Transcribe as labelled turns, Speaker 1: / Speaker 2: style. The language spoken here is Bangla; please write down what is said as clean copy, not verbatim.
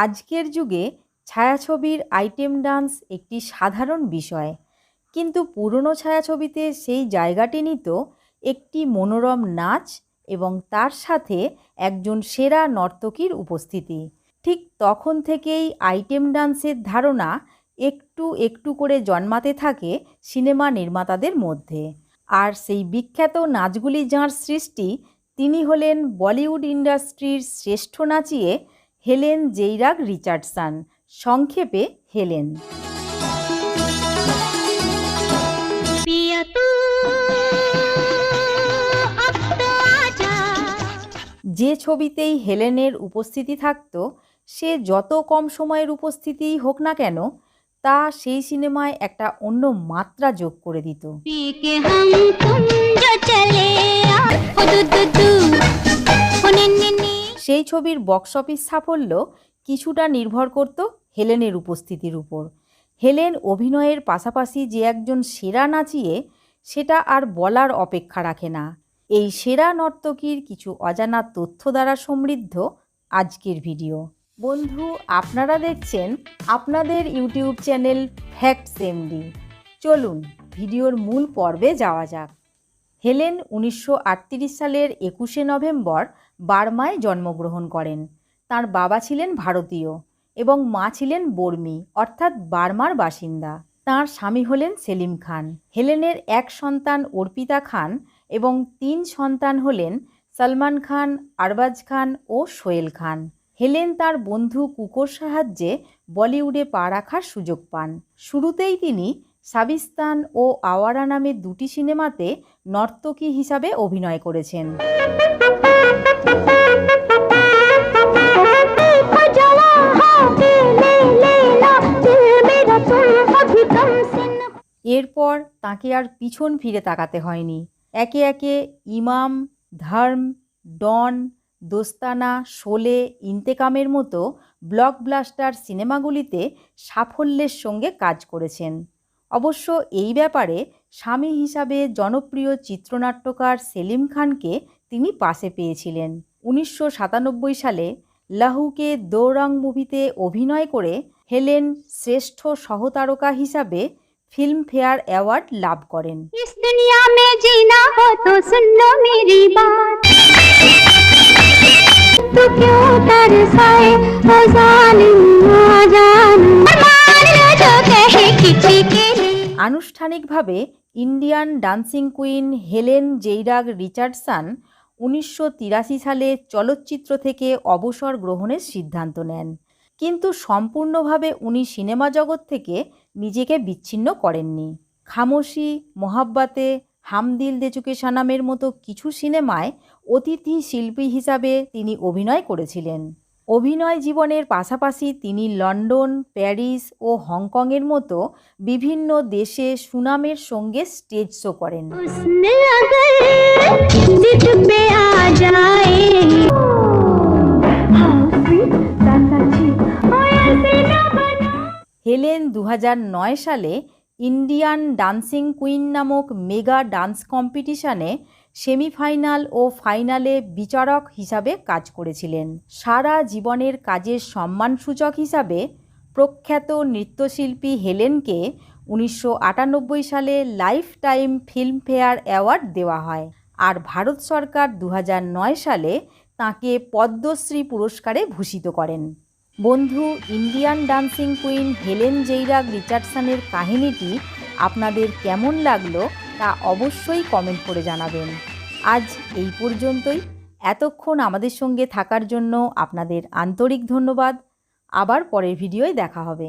Speaker 1: আজকের যুগে ছায়াছবির আইটেম ডান্স একটি সাধারণ বিষয়, কিন্তু পুরনো ছায়াছবিতে সেই জায়গাটি নিত একটি মনোরম নাচ এবং তার সাথে একজন সেরা নর্তকীর উপস্থিতি। ঠিক তখন থেকেই আইটেম ডান্সের ধারণা একটু একটু করে জন্মাতে থাকে সিনেমা নির্মাতাদের মধ্যে। আর সেই বিখ্যাত নাচগুলি যাঁর সৃষ্টি, তিনি হলেন বলিউড ইন্ডাস্ট্রির শ্রেষ্ঠ নাচিয়ে হেলেন জেইরাগ রিচার্ডসন, সংক্ষেপে হেলেন। যে ছবিতেই হেলেনের উপস্থিতি থাকত, সে যত কম সময়ের উপস্থিতিই হোক না কেন, তা সেই সিনেমায় একটা অন্য মাত্রা যোগ করে দিত। সেই ছবির বক্স অফিস সাফল্য কিছুটা নির্ভর করত হেলেনের উপস্থিতির উপর। হেলেন অভিনয়ের পাশাপাশি যে একজন সেরা নাচিয়ে, সেটা আর বলার অপেক্ষা রাখে না। এই সেরা নর্তকীর কিছু অজানা তথ্য দ্বারা সমৃদ্ধ আজকের ভিডিও। বন্ধু, আপনারা দেখছেন আপনাদের ইউটিউব চ্যানেল ফ্যাক্টস এমডি। চলুন ভিডিওর মূল পর্বে যাওয়া যাক। হেলেন 1938 সালের 21শে নভেম্বর বার্মায় জন্মগ্রহণ করেন। তার বাবা ছিলেন ভারতীয় এবং মা ছিলেন বর্মী অর্থাৎ বার্মার বাসিন্দা। তার স্বামী হলেন সেলিম খান। হেলেনের এক সন্তান অর্পিতা খান এবং 3 সন্তান হলেন সলমান খান, আরবাজ খান ও সোহেল খান। হেলেন তার বন্ধু কুকোর সাহায্যে বলিউডে পা রাখার সুযোগ পান। শুরুতেই তিনি সাবিস্তান ও আওয়ারা নামে 2টি সিনেমাতে নর্তকী হিসাবে অভিনয় করেছেন। এরপর তাকে আর পিছন ফিরে তাকাতে হয়নি। একে একে ইমাম, ধর্ম, ডন, দোস্তানা, শোলে, ইন্তেকামের মতো ব্লকবাস্টার সিনেমাগুলিতে সাফল্যের সঙ্গে কাজ করেছেন। অবশ্য এই ব্যাপারে স্বামী হিসাবে জনপ্রিয় চিত্রনাট্যকার সেলিম খানকে তিনি পাশে পেয়েছিলেন। 1997 সালে লাহুকে দো রং মুভিতে অভিনয় করে হেলেন শ্রেষ্ঠ সহতারকা হিসাবে ফিল্মফেয়ার অ্যাওয়ার্ড লাভ করেন। ইস দুনিয়া মে জিনা হো তো সুন লো মেরি বাত, তু কিউ তরসায়ে ও জালিম না জানু মান জো কহে কিছি কে লিয়ে। আনুষ্ঠানিকভাবে Indian dancing queen Helen Jairag Richardson 1983 সালে চলচ্চিত্র থেকে অবসর গ্রহণের সিদ্ধান্ত নেন, কিন্তু সম্পূর্ণভাবে উনি সিনেমা জগৎ থেকে নিজেকে বিচ্ছিন্ন করেননি। খামোশি, মোহাব্বতে, হাম দিল দে চুকে সনমের মতো কিছু সিনেমায় অতিথি শিল্পী হিসাবে তিনি অভিনয় করেছিলেন। অভিনয় জীবনের পাশাপাশি তিনি লন্ডন, প্যারিস ও হংকংয়ের মতো বিভিন্ন দেশে সুনামের সঙ্গে স্টেজ শো করেন। হেলেন 2009 সালে ইন্ডিয়ান ডান্সিং কুইন নামক মেগা ডান্স কম্পিটিশনে সেমিফাইনাল ও ফাইনালে বিচারক হিসাবে কাজ করেছিলেন। সারা জীবনের কাজের সম্মানসূচক হিসাবে প্রখ্যাত নৃত্যশিল্পী হেলেনকে 1998 সালে লাইফ টাইম ফিল্মফেয়ার অ্যাওয়ার্ড দেওয়া হয়, আর ভারত সরকার 2009 সালে তাঁকে পদ্মশ্রী পুরস্কারে ভূষিত করেন। বন্ধু, ইন্ডিয়ান ডান্সিং কুইন হেলেন জেইরাগ রিচার্ডসনের কাহিনীটি আপনাদের কেমন লাগলো তা অবশ্যই কমেন্ট করে জানাবেন। আজ এই পর্যন্তই। এতক্ষণ আমাদের সঙ্গে থাকার জন্য আপনাদের আন্তরিক ধন্যবাদ। আবার পরের ভিডিওয় দেখা হবে।